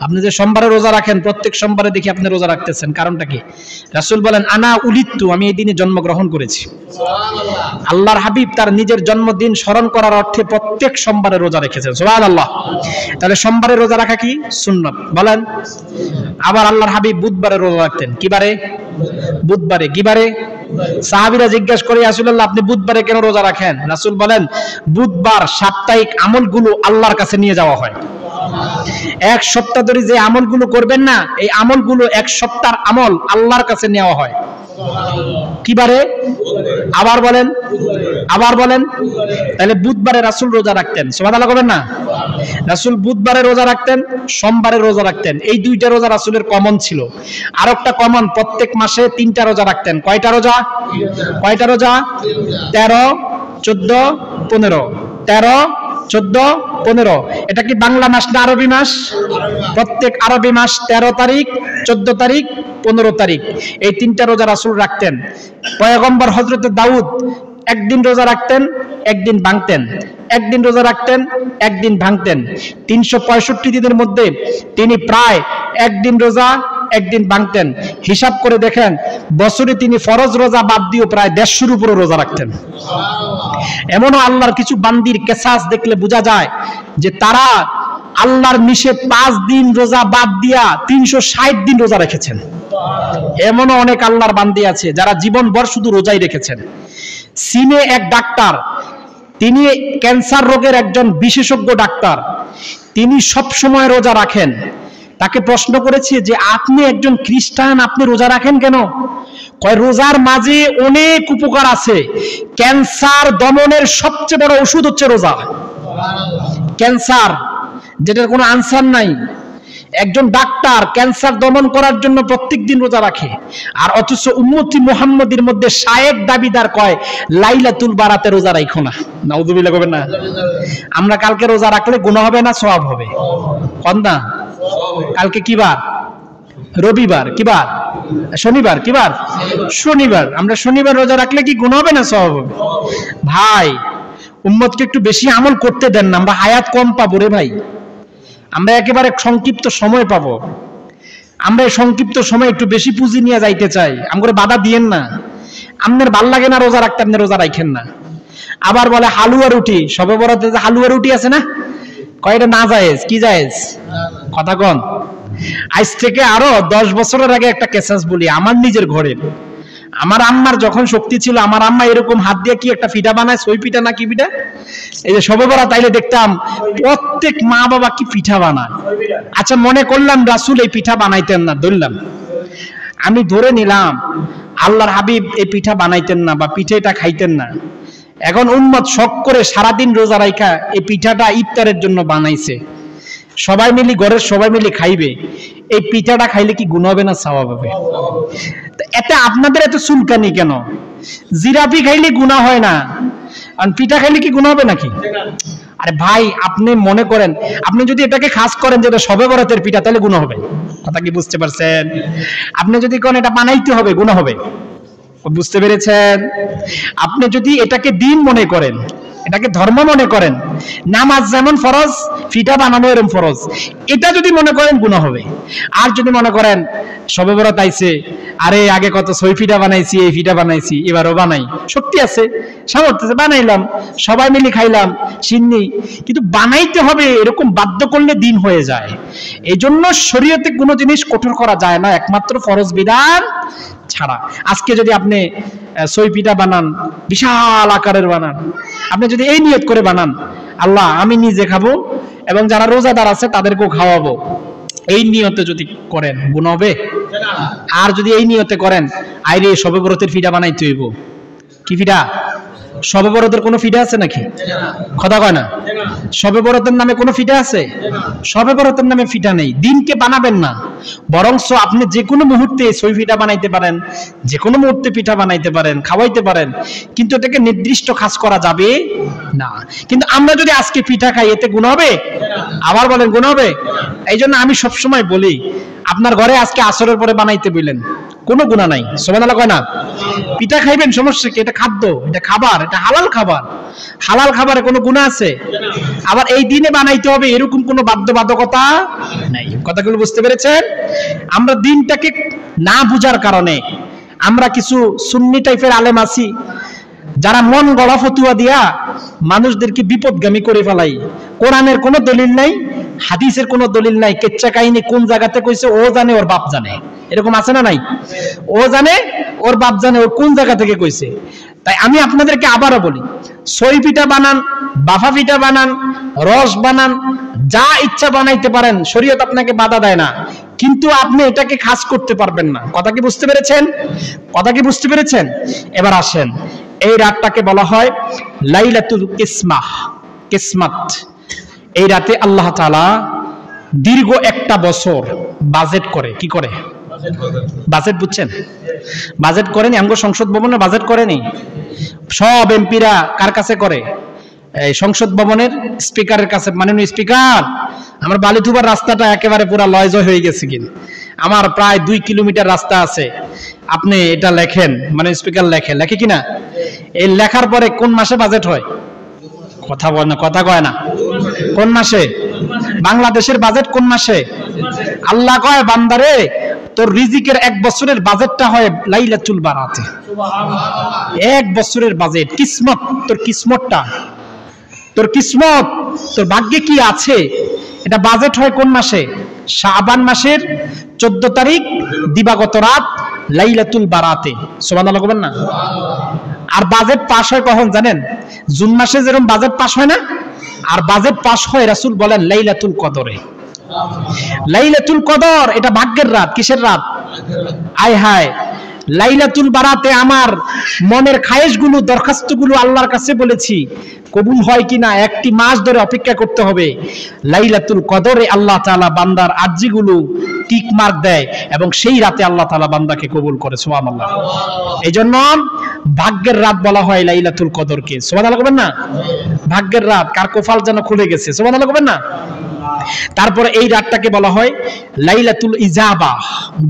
আপনি যে সোমবারে রোজা রাখেন, প্রত্যেক সোমবারে দেখি আপনি রোজা রাখতেছেন, কারণটা কি? রাসূল বলেন, আনা উলিদতু, আমি এই দিনে জন্মগ্রহণ করেছি। সুবহানাল্লাহ। আল্লাহর হাবিব তার নিজের জন্মদিন স্মরণ করার অর্থে প্রত্যেক সোমবারে রোজা রেখেছেন। সুবহানাল্লাহ। তাহলে সোমবারে রোজা রাখা কি? সুন্নাত। বলেন। আবার আল্লাহর হাবিব বুধবারে রোজা রাখতেন। কি বারে? বুধবারে। কি বারে? সাহাবীরা জিজ্ঞাসা করে, রাসূলুল্লাহ আপনি বুধবারে কেন রোজা রাখেন? রাসূল বলেন, বুধবার সাপ্তাহিক আমলগুলো আল্লাহর কাছে নিয়ে যাওয়া হয়। 1 সপ্তাহ ধরে যে আমলগুলো করবেন না, এই আমলগুলো 1 সপ্তাহের আমল আল্লাহর কাছে নেওয়া হয়। কি বারে? আবার বলেন, আবার বলেন। তাহলে বুধবারে রাসূল রোজা রাখতেন। সুবহানাল্লাহ করবেন না? রাসূল বুধবারে রোজা রাখতেন, সোমবারে রোজা রাখতেন। এই 2টা রোজা রাসূলের কমন ছিল। আর একটা কমন, প্রত্যেক মাসে 3টা রোজা রাখতেন। কয়টা রোজা? কয়টা রোজা? 13, 14, 15। 13, 14, 15। এটা কি বাংলা মাস না আরবি মাস? প্রত্যেক আরবি মাস 13 তারিখ, 14 তারিখ, 15 তারিখ, এই 3টা রোজা রাসূল রাখতেন। পয়গম্বর হযরত দাউদ একদিন রোজা রাখতেন, একদিন ভাঙতেন, একদিন রোজা রাখতেন, একদিন ভাঙতেন। 365 দিনের মধ্যে তিনি প্রায় একদিন রোজা, একদিন ভাঙতেন। হিসাব করে দেখেন, বছরে তিনি ফরজ রোজা বাদ দিয়ে প্রায় 150-এর উপরে রোজা রাখতেন। এমনও আল্লাহর কিছু বান্দির কেসাস দেখলে বোঝা যায় যে তারা আল্লাহর নিষেধ 5 দিন রোজা বাদ দিয়া 360 দিন রোজা রেখেছেন। এমনও অনেক আল্লাহর বান্দি আছে যারা জীবনভর শুধু রোজাই রেখেছেন। চীনে এক ডাক্তার, তিনি ক্যান্সার রোগের একজন বিশেষজ্ঞ ডাক্তার, তিনি সব সময় রোজা রাখেন। তাকে প্রশ্ন করেছে যে আপনি একজন খ্রিস্টান, আপনি রোজা রাখেন কেন? কয় রোজার মাঝে অনেক উপকার আছে, ক্যান্সার দমনের সবচেয়ে বড় ওষুধ হচ্ছে রোজা। ক্যান্সার যেটার কোনো আনসার নাই, একজন ডাক্তার ক্যান্সার দমন করার জন্য প্রত্যেকদিন রোজা রাখে, আর অথচ উম্মতি মুহাম্মদীর মধ্যে শায়েক দাবিদার কয় লাইলাতুল বারাতে রোজা রাখো না। নাউযুবিল্লাহ কইবেন না? আমরা কালকে রোজা রাখলে গুনাহ হবে না সওয়াব হবে? কোন না? কালকে কি বার? রবিবার। কি বার? শনিবার। কি বার? শনিবার। আমরা শনিবার রোজা রাখলে কি গুনাহ হবে না সওয়াব হবে? ভাই, উম্মতকে একটু বেশি আমল করতে দেন না, আমরা হায়াত কম পাবো রে ভাই। আমরা একেবারে সংক্ষিপ্ত সময় পাবো। আমরা এই সংক্ষিপ্ত সময় একটু বেশি পুঁজি নিয়ে যাইতে চাই, আমগরে বাধা দিয়েন না। আপনার ভাল লাগে না রোজা রাখতে, আপনি রোজা রাখেন না। আবার বলে হালুয়া রুটি, সবে বরাতে যে হালুয়া রুটি আছে না, কয়টা না জায়েজ? কি জায়েজ? কথা কন। আজ থেকে আরো 10 বছরের আগে একটা কেসাস বলি, আমার নিজের ঘরে। আমার আম্মার যখন শক্তি ছিল, আমার আম্মা এরকম হাত দিয়ে কি একটা পিঠা বানায়, সই পিঠা না কি পিঠা, এই যে সবে বরাত তাইলে দেখতাম প্রত্যেক মা বাবা কি পিঠা বানায়। আচ্ছা, মনে করলাম রাসূল এই পিঠা বানাইতেন না, ধরলাম, আমি ধরে নিলাম আল্লাহর হাবিব এই পিঠা বানাইতেন না বা পিঠেটা খাইতেন না। এখন উম্মত শখ করে সারাদিন রোজা রাখা এই পিঠাটা ইফতারের জন্য বানাইছে, সবাই মিলি, ঘরের সবাই মিলি খাইবে। এই পিঠাটা খাইলে কি গুনাহ হবে না সওয়াব হবে? এতে আপনাদের এত চুলকানি কেন? জিলাপি খাইলে গুনাহ হয় না, আর পিঠা খাইলে কি গুনাহ হবে নাকি? আরে ভাই, আপনি মনে করেন আপনি যদি এটাকে খাস করেন যে এটা সবে বরাতের পিঠা, তাহলে গুনাহ হবে। কথা কি বুঝতে পারছেন? আপনি যদি কোন এটা বানাইতে হবে, গুনাহ হবে। বুঝতে পেরেছেন? আপনি যদি এটাকে দিন মনে করেন, এটাকে ধর্ম মনে করেন, নামাজ যেমন ফরজ ফিটা বানানো এরকম ফরজ, এটা যদি মনে করেন গুনাহ হবে। আর যদি মনে করেন শবে বরাত আইছে, আরে আগে কত 6 ফিটা বানাইছি, এই ফিটা বানাইছি, এবারও বানাই, শক্তি আছে, সামর্থ্য আছে, বানাইলাম, সবাই মিলে খাইলাম, সিন্নি, কিন্তু বানাইতে হবে এরকম বাধ্য করলে দিন হয়ে যায়। এই জন্য শরীয়তে কোনো জিনিস কঠোর করা যায় না একমাত্র ফরজ বিধান ছাড়া। আজকে যদি আপনি 6 পিঠা বানান, বিশাল আকারের বানান, আপনি যদি এই নিয়ত করে বানান, আল্লাহ আমি নিজে খাবো এবং যারা রোজাদার আছে তাদেরকেও খাওয়াবো, এই নিয়তে যদি করেন গুনাহ হবে? আর যদি এই নিয়তে করেন আইরে শবে বরাতের ফিডা বানাইতে হইব, কি ফিডা? শবে বরাতের কোনো ফিডা আছে নাকি? কথা কয় না। শবে বরাতের নামে কোনো ফিডা আছে? শবে বরাতের নামে ফিডা নেই। দিনকে বানাবেন না, বরংস আপনি যে কোনো মুহূর্তে 6 ফিডা বানাইতে পারেন, যে কোনো মুহূর্তে পিঠা বানাইতে পারেন, খাওয়াইতে পারেন, কিন্তু এটাকে নির্দিষ্ট খাস করা যাবে না। কিন্তু আমরা যদি আজকে পিঠা খাই এতে গুনাহ হবে? আবার বলেন গুনাহ হবে? এই জন্য আমি সবসময় বলি, আপনার ঘরে আজকে আসরের পরে বানাইতে বললেন, কোনো গুনাহ নাই, সুবহানাল্লাহ কয় না? পিঠা খাইবেন, সমস্যা কি? এটা খাদ্য, এটা খাবার, এটা হালাল খাবার। হালাল খাবারে কোনো গুনাহ আছে? আবার এই দিনে বানাইতে হবে এরকম কোনো বাধ্যবাধকতা নাই। কথাগুলো বুঝতে পেরেছেন? আমরা দিনটাকে না বুঝার কারণে আমরা কিছু সুন্নি টাইপের আলেম আছি যারা মন গড়া ফতুয়া দিয়া মানুষদেরকে বিপদগামী করে ফেলাই। কোরআনের কোনো দলিল নাই, হাদিসের কোনো দলিল নাই, কেচ্চা কাহিনী কোন জায়গাতে কইছে ও জানে, ওর বাপ জানে, এরকম আছে না নাই? ও জানে, ওর বাপ জানে, ও কোন জায়গা থেকে কইছে। তাই আমি আপনাদেরকে আবারও বলি, 6 পিঠা বানান, বাফা পিঠা বানান, রস বানান, যা ইচ্ছা বানাইতে পারেন, শরীয়ত আপনাকে বাধা দেয় না, কিন্তু আপনি এটাকে খাস করতে পারবেন না। কথা কি বুঝতে পেরেছেন? কথা কি বুঝতে পেরেছেন? এবার আসেন, এই রাতটাকে বলা হয় লাইলাতুল কিসমাহ, কিসমাত। এই রাতে আল্লাহ তাআলা দীর্ঘ একটা বছর বাজেট করে। কি করে? বাজেট বুঝছেন? বাজেট করেনি, আমগো সংসদ ভবনে বাজেট করেনি, সব এমপিরা কার কাছে করে? এই সংসদ ভবনের স্পিকারের কাছে। মাননীয় স্পিকার, আমার বালিথুবার রাস্তাটা একেবারে পুরা লয়জয় হয়ে গেছে, কিন্তু আমার প্রায় 2 কিলোমিটার রাস্তা আছে, আপনি এটা লেখেন। মানে স্পিকার লেখে, লেখে কিনা? এই লেখার পরে কোন মাসে বাজেট হয়? কথা বলে না, কথা কয় না। কোন মাসে? বাংলাদেশের বাজেট কোন মাসে? আল্লাহ কয় বান্দারে, তোর রিজিকের 1 বছরের বাজেটটা হয় লাইলাতুল বারাতে। সুবহানাল্লাহ। 1 বছরের বাজেট, কিসমত, তোর কিসমতটা, তোর কিসমত, তোর ভাগ্যে কি আছে, এটা বাজেট হয় কোন মাসে? শাবান মাসের 14 তারিখ দিবাগত রাত লাইলাতুল বারাতে। সুবহানাল্লাহ বলেন না? আর বাজেট পাস হয় কখন জানেন? জুন মাসে যেরকম বাজেট পাস হয় না, আর বাজেট পাস হয় রাসূল বলেন লাইলাতুল কদরে। লাইলাতুল কদর এটা ভাগ্যের রাত। কিসের রাত? আয় হায়, লাইলাতুল বারাতে আমার মনের খায়েশগুলো, দরখাস্তগুলো আল্লাহর কাছে বলেছি, কবুল হয় কিনা 1টি মাস ধরে অপেক্ষা করতে হবে। লাইলাতুল কদরে আল্লাহ তাআলা বান্দার আরজিগুলো টিক মার্ক দেয় এবং সেই রাতে আল্লাহ তাআলা বান্দাকে কবুল করে। সুবহানাল্লাহ। এইজন্য ভাগ্যের রাত বলা হয় লাইলাতুল কদরকে। সুবহানাল্লাহ বলেন না? ভাগ্যের রাত, কার কপাল যেন খুলে গেছে। সুবহানাল্লাহ বলেন না? তারপরে এই রাতটাকে বলা হয় লাইলাতুল ইজাবা,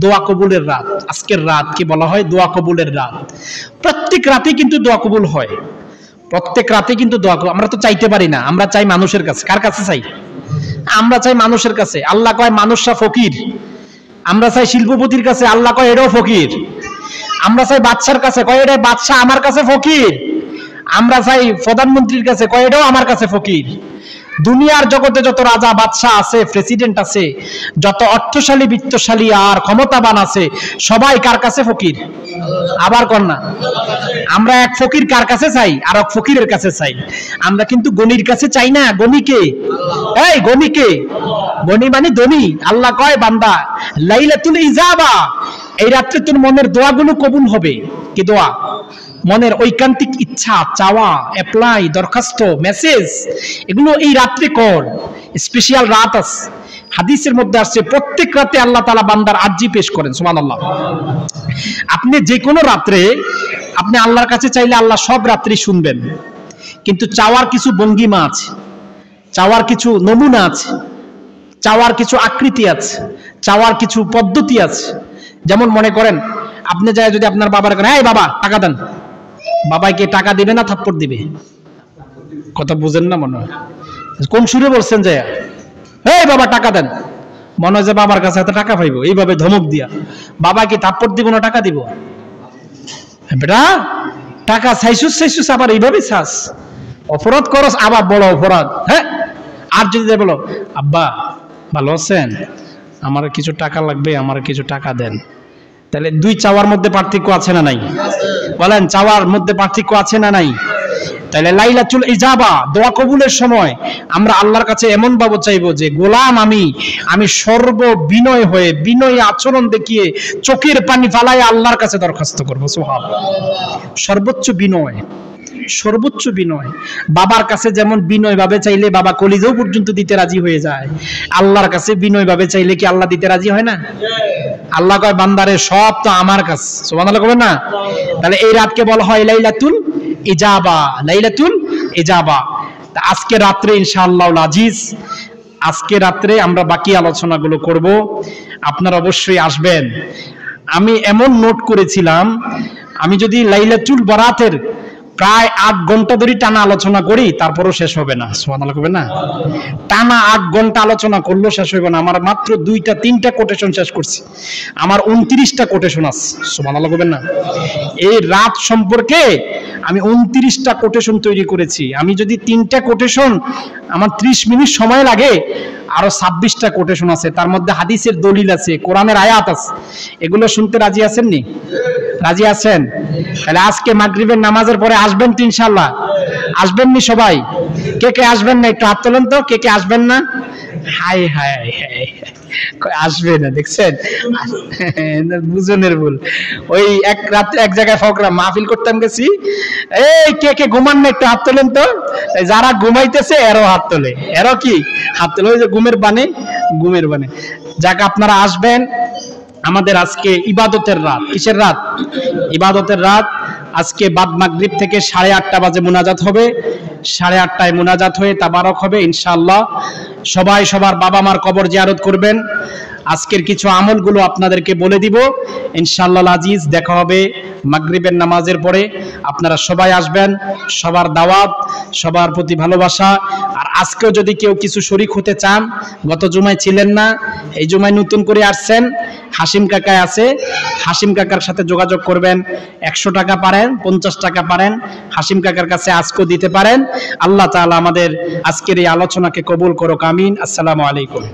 দোয়া কবুলের রাত। আজকের রাত কি বলা হয়? দোয়া কবুলের রাত। প্রত্যেক রাতে কিন্তু দোয়া কবুল হয়, প্রত্যেক রাতে কিন্তু দোয়া কবুল। আমরা তো চাইতে পারি না, আমরা চাই মানুষের কাছে। কার কাছে চাই? আমরা চাই মানুষের কাছে। আল্লাহ কয় মানুষরা ফকির। আমরা চাই শিল্পপতির কাছে, আল্লাহ কয় এটাও ফকির। আমরা চাই বাদশার কাছে, কয় এটা বাদশা আমার কাছে ফকির। আমরা চাই প্রধানমন্ত্রীর কাছে, কয় এটাও আমার কাছে ফকির। দুনিয়ার জগতে যত রাজা বাদশাহ আছে, প্রেসিডেন্ট আছে, যত অর্থশালী, বিত্তশালী আর ক্ষমতাবান আছে, সবাই কার কাছে ফকির? আবার কর না। আমরা এক ফকির কার কাছে চাই? আর এক ফকিরের কাছে চাই। আমরা কিন্তু গনির কাছে চাই না। গনিকে, এই গনিকে, গনি মানে ধনী। আল্লাহ কয় বান্দা লাইলাতুল ইজাবা, এই রাত্রে তোর মনের দোয়াগুলো কবুল হবে। কি দোয়া? মনের ঐকান্তিক ইচ্ছা, চাওয়া, অ্যাপ্লাই, দরখাস্ত, মেসেজ, এগুলো এই রাত্রে কর। স্পেশাল রাত আছে, হাদিসের মধ্যে আসছে প্রত্যেক রাতে আল্লাহ তাআলা বান্দার আরজি পেশ করেন। সুবহানাল্লাহ। আপনি যে কোনো রাত্রে আপনি আল্লাহর কাছে চাইলে আল্লাহ সব রাত্রি শুনবেন, কিন্তু চাওয়ার কিছু ভঙ্গিমা আছে, চাওয়ার কিছু নমুনা আছে, চাওয়ার কিছু আকৃতি আছে, চাওয়ার কিছু পদ্ধতি আছে। যেমন মনে করেন আপনি যায় যদি আপনার বাবার কাছে, এই বাবা টাকা দেন, বাবাকে টাকা দিবে না থাপ্পড় দিবে? কথা বুঝেন না মনে হয়? কোন সুরে বলছেন যে এই বাবা টাকা দেন, মনে হয় যে বাবার কাছে এত টাকা পাইবো, এইভাবে ধমক দিয়া। বাবা কি থাপ্পড় দিব না টাকা দিব? বেটা টাকা চাইছুস আবার এইভাবে চাস, অপরাধ করস আবার বড় অপরাধ। হ্যাঁ, আর যদি বলো আব্বা ভালো আছেন, আমার কিছু টাকা লাগবে, আমার কিছু টাকা দেন, তাহলে দুই চাওয়ার মধ্যে পার্থক্য আছে না নাই? বলেন, চাওয়ার মধ্যে পার্থক্য আছে না নাই? তাহলে লাইলাতুল ইজাবা, দোয়া কবুলের সময় আমরা আল্লাহর কাছে এমন ভাবে চাইবো যে গোলাম আমি সর্ব বিনয় হয়ে, বিনয়ী আচরণ দেখিয়ে চোখের পানি ফালায় আল্লাহর কাছে দরখাস্ত করবো। সুবহানাল্লাহ। সর্বোচ্চ বিনয়, সর্বোচ্চ বিনয়। বাবার কাছে যেমন বিনয় ভাবে চাইলে বাবা কলিজাও পর্যন্ত দিতে রাজি হয়ে যায়, আল্লাহর কাছে বিনয় ভাবে চাইলে কি আল্লাহ দিতে রাজি হয় না? আল্লাহ কয় বান্দারে সব তো আমার কাছে, সুবহানাল্লাহ কবেন না? তাহলে এই রাতকে বলা হয় লাইলাতুল ইজাবা, লাইলাতুল ইজাবা। আজকে রাত্রে ইনশাআল্লাহ আজিজ, আজকে রাত্রে আমরা বাকি আলোচনাগুলো করব, আপনারা অবশ্যই আসবেন। আমি এমন নোট করেছিলাম, আমি যদি লাইলাতুল বরাতের প্রায় 8 ঘন্টা ধরে টানা আলোচনা করি তারপরও শেষ হবে না। সুবহানাল্লাহ কবেন না? টানা 8 ঘন্টা আলোচনা করলেও শেষ হবে না। আমার মাত্র 2-3টা কোটেশন শেষ করছি, আমার 29টা কোটেশন আছে। সুবহানাল্লাহ কবেন না? এই রাত সম্পর্কে আমি 29টা কোটেশন তৈরি করেছি। আমি যদি 3টা কোটেশন, আমার 30 মিনিট সময় লাগে, আরো 26টা কোটেশন আছে, তার মধ্যে হাদিসের দলিল আছে, কোরআনের আয়াত আছে। এগুলো শুনতে রাজি আছেন নি? রাজি আছেন? তাহলে আজকে মাগরিবের নামাজের পরে আসবেন তো ইনশাআল্লাহ? আসবেন নি সবাই? কে কে আসবেন না একটু হাত তোলেন তো, কে কে আসবেন না? হাই হাই হাই, আসবে না, দেখছেন? বুঝনের ভুল। ওই এক রাতে এক জায়গায় প্রোগ্রাম মাহফিল করতাম গেছি, এই কে কে ঘুমান না একটু হাত তোলেন তো। যারা ঘুমাইতেছে এরও হাত তোলে, এরও কি হাত তোলে, ওই যে ঘুমের বানে, ঘুমের বানে। যাক, আপনারা আসবেন। আমাদের আজকে ইবাদতের রাত। কিসের রাত? ইবাদতের রাত। আজকে বাদ মাগরিব থেকে 8:30 বাজে মুনাজাত হবে, 8:30টায় মুনাজাত হয়ে তাবারক হবে ইনশাআল্লাহ। সবাই সবার বাবা মার কবর জিয়ারত করবেন। আজকের কিছু আমলগুলো আপনাদেরকে বলে দিব ইনশাআল্লাহ আজিজ। দেখা হবে মাগরিবের নামাজের পরে। আপনারা সবাই আসবেন, সবার দাওয়াত, সবার প্রতি ভালোবাসা। আর আজকেও যদি কেউ কিছু শরীক হতে চান, গত জুমায় ছিলেন না, এই জুমায় নতুন করে আসছেন, হাসিম কাকা আছে, হাসিম কাকার সাথে যোগাযোগ করবেন। 100 টাকা পারেন, 50 টাকা পারেন, হাসিম কাকার কাছে আজকেও দিতে পারেন। আল্লাহ তাআলা আমাদের আজকের এই আলোচনাকে কবুল করুক, আমিন। আসসালামু আলাইকুম।